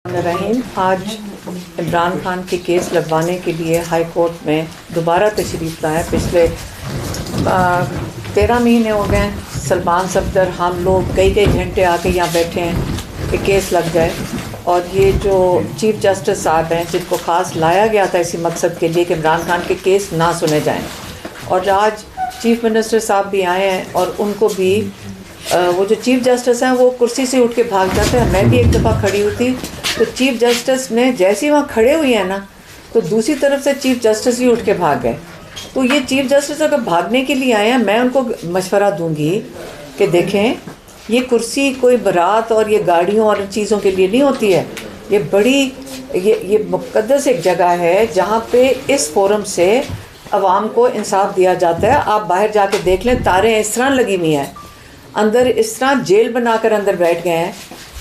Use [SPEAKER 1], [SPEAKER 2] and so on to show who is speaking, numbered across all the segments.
[SPEAKER 1] रहीम, आज इमरान खान के केस लगवाने के लिए हाई कोर्ट में दोबारा तशरीफ़ लाए। पिछले 13 महीने हो गए सलमान सफदर हम लोग कई घंटे आके यहाँ बैठे हैं कि केस लग जाए। और ये जो चीफ़ जस्टिस साहब हैं जिनको ख़ास लाया गया था इसी मकसद के लिए कि इमरान खान के केस ना सुने जाएं, और आज चीफ़ मिनिस्टर साहब भी आए हैं और उनको भी वो जो चीफ़ जस्टिस हैं वो कुर्सी से उठ के भाग जाते हैं। मैं भी एक दफ़ा खड़ी हुई थी तो चीफ़ जस्टिस ने जैसे ही वहाँ खड़े हुए हैं ना तो दूसरी तरफ से चीफ़ जस्टिस ही उठ के भाग गए। तो ये चीफ़ जस्टिस अगर भागने के लिए आए हैं, मैं उनको मशवरा दूंगी कि देखें ये कुर्सी कोई बारात और ये गाड़ियों और चीज़ों के लिए नहीं होती है। ये बड़ी ये मुक़द्दस एक जगह है जहाँ पे इस फोरम से आवाम को इंसाफ दिया जाता है। आप बाहर जाके देख लें, तारें इस तरह लगी हुई हैं, अंदर इस तरह जेल बनाकर अंदर बैठ गए हैं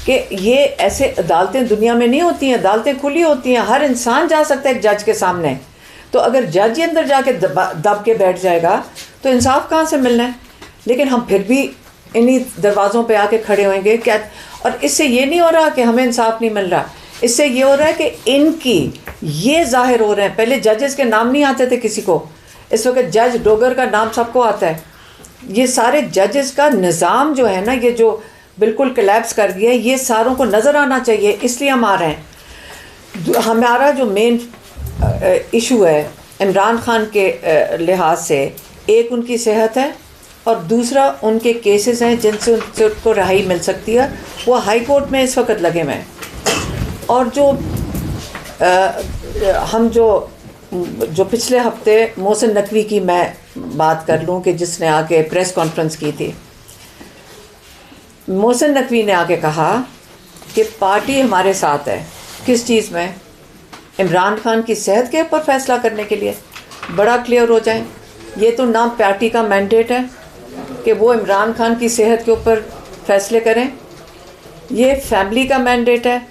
[SPEAKER 1] कि ये ऐसे अदालतें दुनिया में नहीं होती हैं। अदालतें खुली होती हैं, हर इंसान जा सकता है एक जज के सामने। तो अगर जज ही अंदर जाके दब के बैठ जाएगा तो इंसाफ कहाँ से मिलना है। लेकिन हम फिर भी इन्हीं दरवाज़ों पे आके खड़े होंगे क्या। और इससे ये नहीं हो रहा कि हमें इंसाफ नहीं मिल रहा, इससे ये हो रहा है कि इनकी ये ज़ाहिर हो रहे हैं। पहले जजेस के नाम नहीं आते थे किसी को, इस वक्त जज डोगर का नाम सबको आता है। ये सारे जजेस का निज़ाम जो है ना, ये जो बिल्कुल कोलैप्स कर दिया है, ये सारों को नज़र आना चाहिए। इसलिए हम आ रहे हैं। हमारा जो मेन इशू है इमरान खान के लिहाज से, एक उनकी सेहत है और दूसरा उनके केसेस हैं जिनसे उनको रिहाई मिल सकती है। वो हाई कोर्ट में इस वक्त लगे हुए हैं। और जो हम जो पिछले हफ्ते मोहसिन नकवी की मैं बात कर लूँ कि जिसने आके प्रेस कॉन्फ्रेंस की थी, मोहसिन नकवी ने आके कहा कि पार्टी हमारे साथ है। किस चीज़ में? इमरान खान की सेहत के ऊपर फैसला करने के लिए। बड़ा क्लियर हो जाए, ये तो ना पार्टी का मैंडेट है कि वो इमरान खान की सेहत के ऊपर फैसले करें, ये फैमिली का मैंडेट है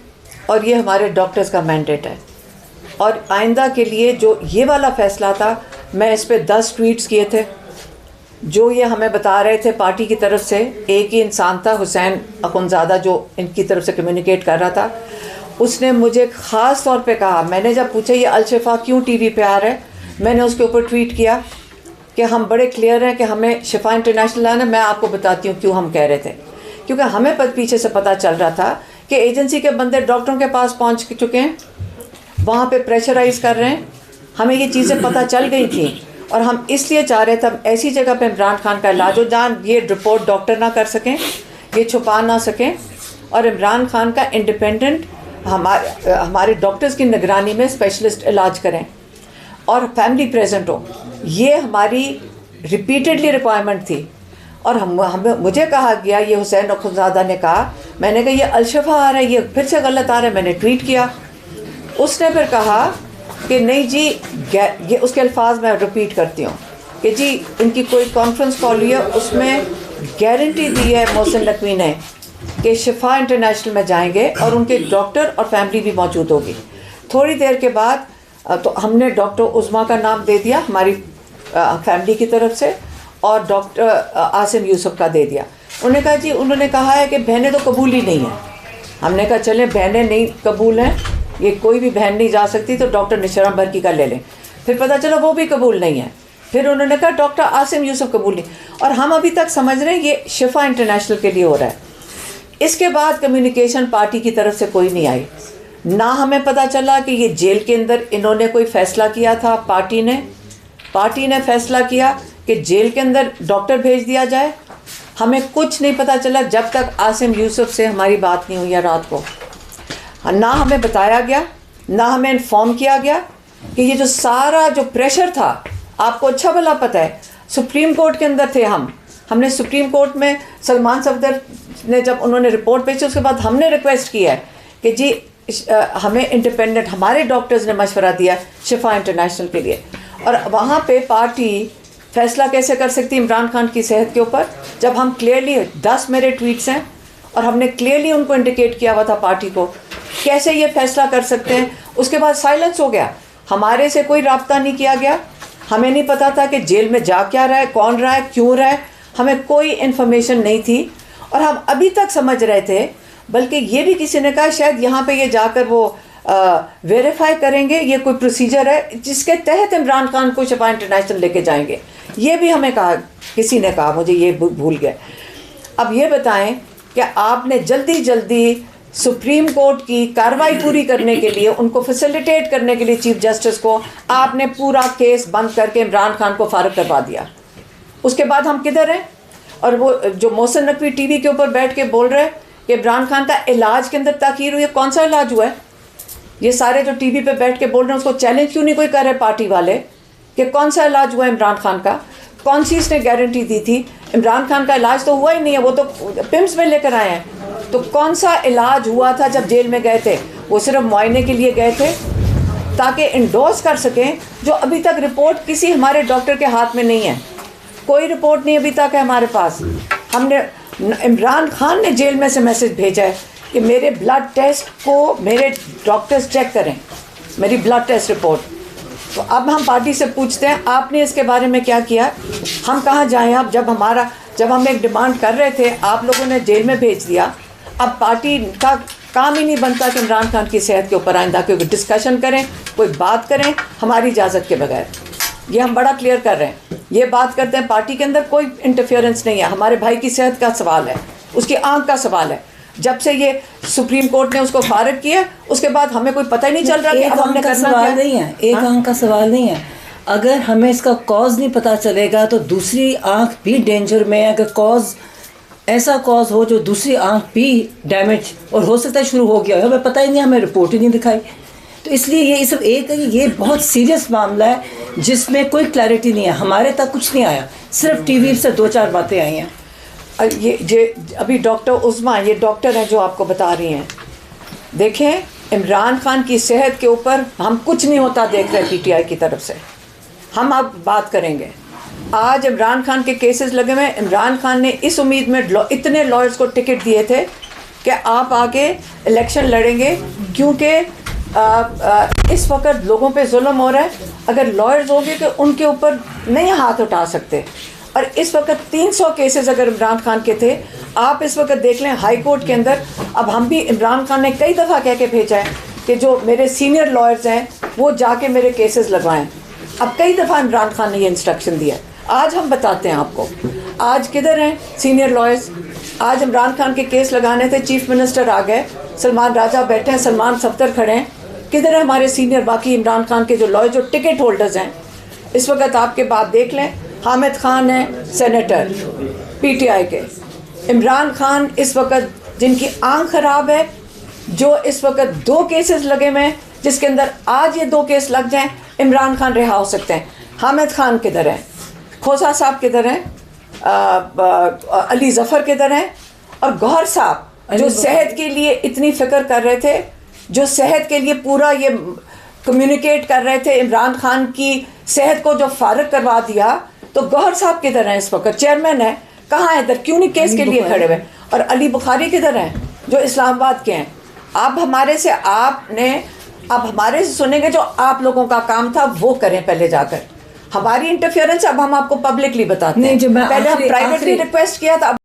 [SPEAKER 1] और ये हमारे डॉक्टर्स का मैंडेट है। और आइंदा के लिए जो ये वाला फ़ैसला था, मैं इस पे 10 ट्वीट्स किए थे जो ये हमें बता रहे थे पार्टी की तरफ से। एक ही इंसान था, हुसैन अखुनज़ादा, जो इनकी तरफ से कम्युनिकेट कर रहा था। उसने मुझे ख़ास तौर पे कहा, मैंने जब पूछा ये अलशिफा क्यों टीवी पे आ रहा है, मैंने उसके ऊपर ट्वीट किया कि हम बड़े क्लियर हैं कि हमें शिफा इंटरनेशनल आना। मैं आपको बताती हूँ क्यों हम कह रहे थे। क्योंकि हमें पीछे से पता चल रहा था कि एजेंसी के बंदे डॉक्टरों के पास पहुँच चुके हैं, वहाँ पे प्रेशराइज़ कर रहे हैं। हमें ये चीज़ें पता चल गई थी और हम इसलिए चाह रहे थे ऐसी जगह पे इमरान खान का इलाज हो जहाँ ये रिपोर्ट डॉक्टर ना कर सकें, ये छुपा ना सकें, और इमरान खान का इंडिपेंडेंट हमारे डॉक्टर्स की निगरानी में स्पेशलिस्ट इलाज करें और फैमिली प्रेजेंट हो। ये हमारी रिपीटेडली रिक्वायरमेंट थी। और मुझे कहा गया, ये हुसैन अखुनज़ादा ने कहा, मैंने कहा ये अलशिफा आ रहा है, ये फिर से गलत आ रहा है। मैंने ट्वीट किया, उसने फिर कहा कि नहीं जी, ये उसके अल्फाज मैं रिपीट करती हूँ कि जी इनकी कोई कॉन्फ्रेंस कॉल हुई है, उसमें गारंटी दी है मोहसिन नकवी ने कि शिफा इंटरनेशनल में जाएंगे और उनके डॉक्टर और फैमिली भी मौजूद होगी। थोड़ी देर के बाद तो हमने डॉक्टर उज़मा का नाम दे दिया हमारी फैमिली की तरफ से, और डॉक्टर आसिम यूसुफ का दे दिया। उन्होंने कहा है कि बहनें तो कबूल ही नहीं हैं। हमने कहा चलें, बहनें नहीं कबूल हैं, ये कोई भी बहन नहीं जा सकती, तो डॉक्टर निशरा बरकी का ले लें। फिर पता चला वो भी कबूल नहीं है। फिर उन्होंने कहा डॉक्टर आसिम यूसुफ कबूल नहीं। और हम अभी तक समझ रहे हैं ये शिफा इंटरनेशनल के लिए हो रहा है। इसके बाद कम्युनिकेशन पार्टी की तरफ से कोई नहीं आई। ना हमें पता चला कि ये जेल के अंदर इन्होंने कोई फ़ैसला किया था। पार्टी ने फ़ैसला किया कि जेल के अंदर डॉक्टर भेज दिया जाए। हमें कुछ नहीं पता चला जब तक आसिम यूसुफ से हमारी बात नहीं हुई है रात को। ना हमें बताया गया, ना हमें इन्फॉर्म किया गया कि ये जो सारा जो प्रेशर था, आपको अच्छा भला पता है, सुप्रीम कोर्ट के अंदर थे हमने सुप्रीम कोर्ट में सलमान सफदर ने जब उन्होंने रिपोर्ट भेजी, उसके बाद हमने रिक्वेस्ट की है कि जी हमें इंडिपेंडेंट, हमारे डॉक्टर्स ने मशवरा दिया शिफा इंटरनेशनल के लिए। और वहाँ पे पार्टी फ़ैसला कैसे कर सकती इमरान खान की सेहत के ऊपर, जब हम क्लियरली 10 मेरे ट्वीट्स हैं और हमने क्लियरली उनको इंडिकेट किया हुआ था पार्टी को, कैसे ये फ़ैसला कर सकते हैं। उसके बाद साइलेंस हो गया, हमारे से कोई राब्ता नहीं किया गया। हमें नहीं पता था कि जेल में जा क्या रहा है, कौन रहा है, क्यों रहा है, हमें कोई इन्फॉर्मेशन नहीं थी। और हम अभी तक समझ रहे थे बल्कि ये भी किसी ने कहा शायद यहाँ पे ये जाकर वो वेरीफाई करेंगे, ये कोई प्रोसीजर है जिसके तहत इमरान खान को शफा इंटरनेशनल लेके जाएंगे। ये भी हमें कहा, किसी ने कहा, मुझे ये भूल गए। अब ये बताएं कि आपने जल्दी जल्दी सुप्रीम कोर्ट की कार्रवाई पूरी करने के लिए, उनको फैसिलिटेट करने के लिए चीफ जस्टिस को, आपने पूरा केस बंद करके इमरान खान को फारिग करवा दिया। उसके बाद हम किधर हैं? और वो जो मोहसिन नकवी टीवी के ऊपर बैठ के बोल रहे हैं कि इमरान खान का इलाज के अंदर ताख़ीर हुई है, कौन सा इलाज हुआ है? ये सारे जो टीवी पे बैठ के बोल रहे हैं उसको चैलेंज क्यों नहीं कोई कर रहे पार्टी वाले कि कौन सा इलाज हुआ इमरान खान का? कौन सी इसने गारंटी दी थी? इमरान खान का इलाज तो हुआ ही नहीं है, वो तो पिम्स में लेकर आए हैं। तो कौन सा इलाज हुआ था जब जेल में गए थे? वो सिर्फ मुआयने के लिए गए थे ताकि इंडोर्स कर सकें, जो अभी तक रिपोर्ट किसी हमारे डॉक्टर के हाथ में नहीं है। कोई रिपोर्ट नहीं अभी तक है हमारे पास। हमने, इमरान खान ने जेल में से मैसेज भेजा है कि मेरे ब्लड टेस्ट को मेरे डॉक्टर्स चेक करें, मेरी ब्लड टेस्ट रिपोर्ट। तो अब हम पार्टी से पूछते हैं आपने इसके बारे में क्या किया? हम कहाँ जाएं अब? जब हम एक डिमांड कर रहे थे आप लोगों ने जेल में भेज दिया। अब पार्टी का काम ही नहीं बनता कि इमरान खान की सेहत के ऊपर आइंदा कोई डिस्कशन करें, कोई बात करें हमारी इजाज़त के बगैर। ये हम बड़ा क्लियर कर रहे हैं। ये बात करते हैं पार्टी के अंदर कोई इंटरफेरेंस नहीं है। हमारे भाई की सेहत का सवाल है, उसकी आँख का सवाल है। जब से ये सुप्रीम कोर्ट ने उसको फारिग किया उसके बाद हमें कोई पता ही नहीं चल रहा कि अब हमने करना क्या है।
[SPEAKER 2] नहीं है, एक आंख का सवाल नहीं है। अगर हमें इसका कॉज नहीं पता चलेगा तो दूसरी आंख भी डेंजर में है। अगर कॉज ऐसा कॉज हो जो दूसरी आंख भी डैमेज, और हो सकता है शुरू हो गया हो, हमें पता ही नहीं, हमें रिपोर्ट ही नहीं दिखाई। तो इसलिए ये सब एक है कि ये बहुत सीरियस मामला है जिसमें कोई क्लैरिटी नहीं है। हमारे तक कुछ नहीं आया, सिर्फ टीवी से 2-4 बातें आई हैं।
[SPEAKER 1] ये अभी डॉक्टर उज़मा, ये डॉक्टर हैं जो आपको बता रही हैं। देखें, इमरान खान की सेहत के ऊपर हम कुछ नहीं होता देख रहे पीटीआई की तरफ से। हम अब बात करेंगे। आज इमरान खान के केसेस लगे हुए। इमरान खान ने इस उम्मीद में इतने लॉयर्स को टिकट दिए थे कि आप आगे इलेक्शन लड़ेंगे, क्योंकि इस वक्त लोगों पे जुल्म हो रहा है। अगर लॉयर्स होंगे कि उनके ऊपर नहीं हाथ उठा सकते। और इस वक्त 300 केसेस अगर इमरान खान के थे, आप इस वक्त देख लें हाई कोर्ट के अंदर। अब हम भी, इमरान खान ने कई दफ़ा कह के भेजा है कि जो मेरे सीनियर लॉयर्स हैं वो जाके मेरे केसेस लगवाएं। अब कई दफ़ा इमरान खान ने ये इंस्ट्रक्शन दिया। आज हम बताते हैं आपको आज किधर हैं सीनियर लॉयर्स। आज इमरान खान के केस लगाने थे, चीफ मिनिस्टर आ गए, सलमान राजा बैठे हैं, सलमान सफ्तर खड़े हैं। किधर है हमारे सीनियर बाकी इमरान खान के जो लॉयर, जो टिकट होल्डर्स हैं? इस वक्त आपके बात देख लें, हामिद खान है सेनेटर पीटीआई के। इमरान खान इस वक्त जिनकी आंख ख़राब है, जो इस वक्त 2 केसेस लगे हुए हैं, जिसके अंदर आज ये 2 केस लग जाएं इमरान खान रिहा हो सकते हैं। हामिद खान किधर है? खोसा साहब किधर हैं? अली ज़फ़र किधर हैं? और गौहर साहब जो सेहत के लिए इतनी फ़िक्र कर रहे थे, जो सेहत के लिए पूरा ये कम्युनिकेट कर रहे थे, इमरान खान की सेहत को जो फारिग करवा दिया, तो गौहर साहब किधर हैं? इस वक्त चेयरमैन है, कहाँ है इधर? क्यों नहीं केस के लिए खड़े हुए? और अली बुखारी किधर हैं जो इस्लामाबाद के हैं? आप हमारे से, आप हमारे से सुनेंगे, जो आप लोगों का काम था वो करें पहले जाकर। हमारी इंटरफेरेंस अब हम आपको पब्लिकली बताते हैं। पहले हम प्राइवेटली रिक्वेस्ट किया था।